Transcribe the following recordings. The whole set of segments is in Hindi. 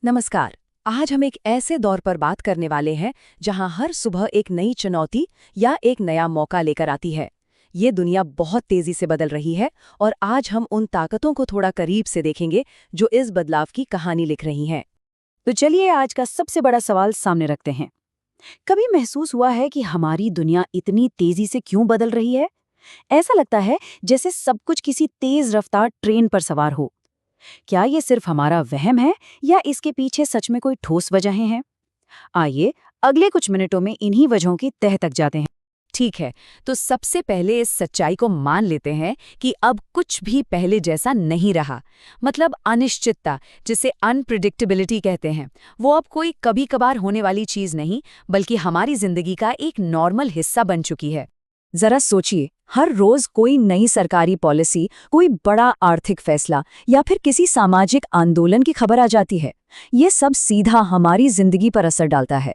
नमस्कार। आज हम एक ऐसे दौर पर बात करने वाले हैं जहां हर सुबह एक नई चुनौती या एक नया मौका लेकर आती है। ये दुनिया बहुत तेजी से बदल रही है और आज हम उन ताकतों को थोड़ा करीब से देखेंगे जो इस बदलाव की कहानी लिख रही हैं। तो चलिए आज का सबसे बड़ा सवाल सामने रखते हैं। कभी महसूस हुआ है कि हमारी दुनिया इतनी तेजी से क्यों बदल रही है? ऐसा लगता है जैसे सब कुछ किसी तेज रफ्तार ट्रेन पर सवार हो। क्या ये सिर्फ हमारा वहम है या इसके पीछे सच में कोई ठोस वजहें हैं? आइए अगले कुछ मिनटों में इन्हीं वजहों की तह तक जाते हैं। ठीक है, तो सबसे पहले इस सच्चाई को मान लेते हैं कि अब कुछ भी पहले जैसा नहीं रहा। मतलब अनिश्चितता, जिसे अनप्रिडिक्टेबिलिटी कहते हैं, वो अब कोई कभी कभार होने वाली चीज नहीं, बल्कि हमारी जिंदगी का एक नॉर्मल हिस्सा बन चुकी है। जरा सोचिए, हर रोज कोई नई सरकारी पॉलिसी, कोई बड़ा आर्थिक फैसला या फिर किसी सामाजिक आंदोलन की खबर आ जाती है। ये सब सीधा हमारी जिंदगी पर असर डालता है।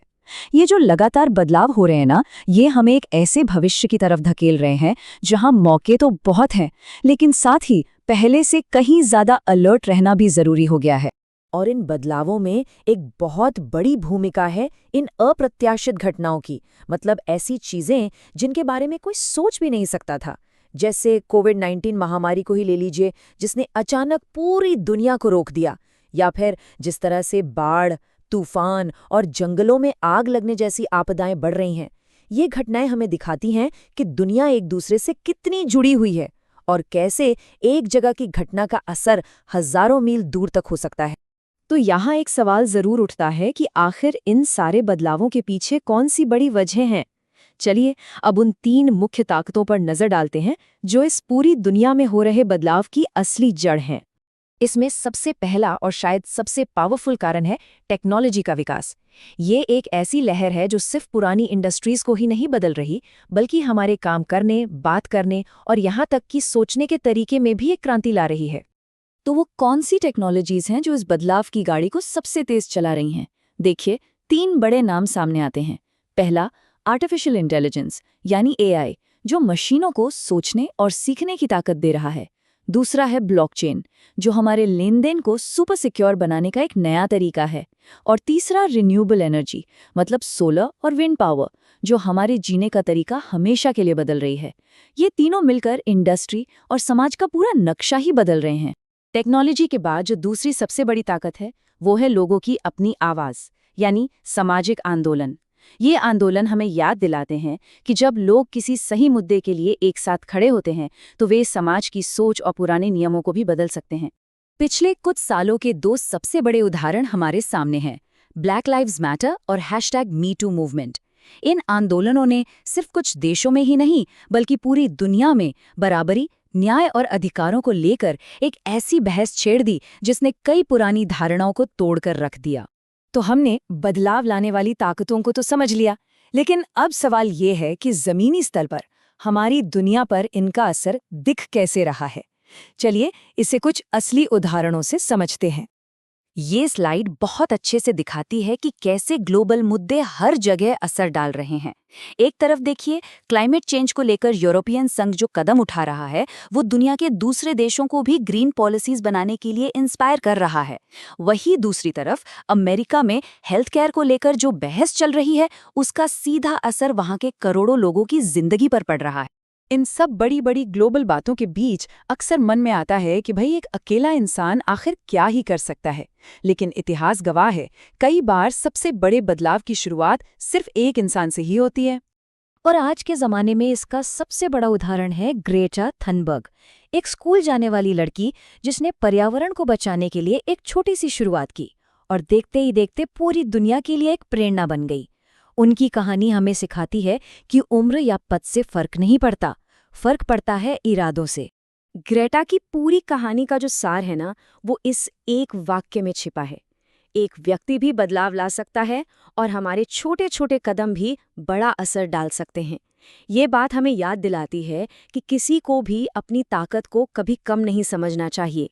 ये जो लगातार बदलाव हो रहे हैं ना, ये हमें एक ऐसे भविष्य की तरफ धकेल रहे हैं जहां मौके तो बहुत हैं, लेकिन साथ ही पहले से कहीं ज्यादा अलर्ट रहना भी जरूरी हो गया है। और इन बदलावों में एक बहुत बड़ी भूमिका है इन अप्रत्याशित घटनाओं की। मतलब ऐसी चीजें जिनके बारे में कोई सोच भी नहीं सकता था। जैसे कोविड-19 महामारी को ही ले लीजिए, जिसने अचानक पूरी दुनिया को रोक दिया। या फिर जिस तरह से बाढ़, तूफान और जंगलों में आग लगने जैसी आपदाएं बढ़ रही हैं। ये घटनाएं हमें दिखाती हैं कि दुनिया एक दूसरे से कितनी जुड़ी हुई है और कैसे एक जगह की घटना का असर हजारों मील दूर तक हो सकता है। तो यहाँ एक सवाल जरूर उठता है कि आखिर इन सारे बदलावों के पीछे कौन सी बड़ी वजह हैं? चलिए अब उन 3 मुख्य ताकतों पर नजर डालते हैं जो इस पूरी दुनिया में हो रहे बदलाव की असली जड़ हैं। इसमें सबसे पहला और शायद सबसे पावरफुल कारण है टेक्नोलॉजी का विकास। ये एक ऐसी लहर है जो सिर्फ पुरानी इंडस्ट्रीज को ही नहीं बदल रही, बल्कि हमारे काम करने, बात करने और यहाँ तक कि सोचने के तरीके में भी एक क्रांति ला रही है। तो वो कौन सी टेक्नोलॉजीज हैं जो इस बदलाव की गाड़ी को सबसे तेज चला रही हैं? देखिए, 3 बड़े नाम सामने आते हैं। पहला, आर्टिफिशियल इंटेलिजेंस यानी एआई, जो मशीनों को सोचने और सीखने की ताकत दे रहा है। दूसरा है ब्लॉकचेन, जो हमारे लेन-देन को सुपर सिक्योर बनाने का एक नया तरीका है। और तीसरा रिन्यूएबल एनर्जी, मतलब सोलर और विंड पावर, जो हमारे जीने का तरीका हमेशा के लिए बदल रही है। ये तीनों मिलकर इंडस्ट्री और समाज का पूरा नक्शा ही बदल रहे हैं। टेक्नोलॉजी के बाद जो दूसरी सबसे बड़ी ताकत है, वो है लोगों की अपनी आवाज़, यानी सामाजिक आंदोलन। ये आंदोलन हमें याद दिलाते हैं कि जब लोग किसी सही मुद्दे के लिए एक साथ खड़े होते हैं, तो वे समाज की सोच और पुराने नियमों को भी बदल सकते हैं। पिछले कुछ सालों के 2 सबसे बड़े उदाहरण हमारे सामने हैं, ब्लैक लाइव्स मैटर और #MeToo मूवमेंट। इन आंदोलनों ने सिर्फ कुछ देशों में ही नहीं, बल्कि पूरी दुनिया में बराबरी, न्याय और अधिकारों को लेकर एक ऐसी बहस छेड़ दी जिसने कई पुरानी धारणाओं को तोड़कर रख दिया। तो हमने बदलाव लाने वाली ताकतों को तो समझ लिया, लेकिन अब सवाल ये है कि जमीनी स्तर पर हमारी दुनिया पर इनका असर दिख कैसे रहा है। चलिए इसे कुछ असली उदाहरणों से समझते हैं। ये स्लाइड बहुत अच्छे से दिखाती है कि कैसे ग्लोबल मुद्दे हर जगह असर डाल रहे हैं। एक तरफ देखिए, क्लाइमेट चेंज को लेकर यूरोपियन संघ जो कदम उठा रहा है, वो दुनिया के दूसरे देशों को भी ग्रीन पॉलिसीज बनाने के लिए इंस्पायर कर रहा है। वहीं दूसरी तरफ अमेरिका में हेल्थ केयर को लेकर जो बहस चल रही है, उसका सीधा असर वहां के करोड़ों लोगों की जिंदगी पर पड़ रहा है। इन सब बड़ी बड़ी ग्लोबल बातों के बीच अक्सर मन में आता है कि भाई एक अकेला इंसान आखिर क्या ही कर सकता है। लेकिन इतिहास गवाह है, कई बार सबसे बड़े बदलाव की शुरुआत सिर्फ एक इंसान से ही होती है। और आज के ज़माने में इसका सबसे बड़ा उदाहरण है ग्रेटा थनबर्ग, एक स्कूल जाने वाली लड़की जिसने पर्यावरण को बचाने के लिए एक छोटी सी शुरुआत की और देखते ही देखते पूरी दुनिया के लिए एक प्रेरणा बन गई। उनकी कहानी हमें सिखाती है कि उम्र या पद से फर्क नहीं पड़ता, फर्क पड़ता है इरादों से। ग्रेटा की पूरी कहानी का जो सार है ना, वो इस एक वाक्य में छिपा है। एक व्यक्ति भी बदलाव ला सकता है और हमारे छोटे छोटे कदम भी बड़ा असर डाल सकते हैं। ये बात हमें याद दिलाती है कि किसी को भी अपनी ताकत को कभी कम नहीं समझना चाहिए।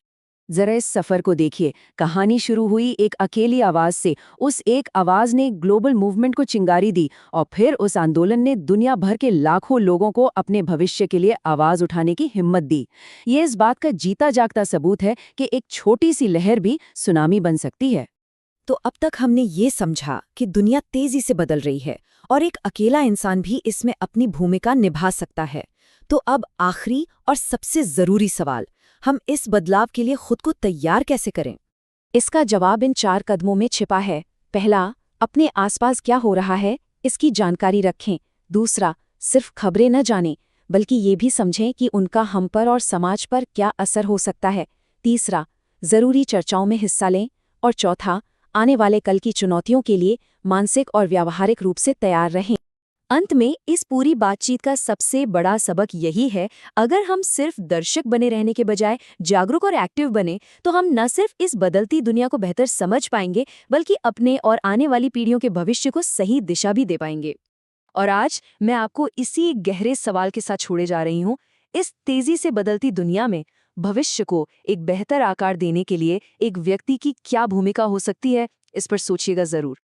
जरा इस सफर को देखिए। कहानी शुरू हुई एक अकेली आवाज से। उस एक आवाज ने ग्लोबल मूवमेंट को चिंगारी दी और फिर उस आंदोलन ने दुनिया भर के लाखों लोगों को अपने भविष्य के लिए आवाज उठाने की हिम्मत दी। ये इस बात का जीता जागता सबूत है कि एक छोटी सी लहर भी सुनामी बन सकती है। तो अब तक हमने ये समझा कि दुनिया तेजी से बदल रही है और एक अकेला इंसान भी इसमें अपनी भूमिका निभा सकता है। तो अब आखिरी और सबसे जरूरी सवाल, हम इस बदलाव के लिए खुद को तैयार कैसे करें? इसका जवाब इन 4 कदमों में छिपा है। पहला, अपने आसपास क्या हो रहा है इसकी जानकारी रखें। दूसरा, सिर्फ खबरें न जानें, बल्कि ये भी समझें कि उनका हम पर और समाज पर क्या असर हो सकता है। तीसरा, जरूरी चर्चाओं में हिस्सा लें। और चौथा, आने वाले कल की चुनौतियों के लिए मानसिक और व्यावहारिक रूप से तैयार रहें। अंत में इस पूरी बातचीत का सबसे बड़ा सबक यही है, अगर हम सिर्फ दर्शक बने रहने के बजाय जागरूक और एक्टिव बने, तो हम न सिर्फ इस बदलती दुनिया को बेहतर समझ पाएंगे, बल्कि अपने और आने वाली पीढ़ियों के भविष्य को सही दिशा भी दे पाएंगे। और आज मैं आपको इसी गहरे सवाल के साथ छोड़े जा रही हूँ। इस तेजी से बदलती दुनिया में भविष्य को एक बेहतर आकार देने के लिए एक व्यक्ति की क्या भूमिका हो सकती है, इस पर सोचिएगा जरूर।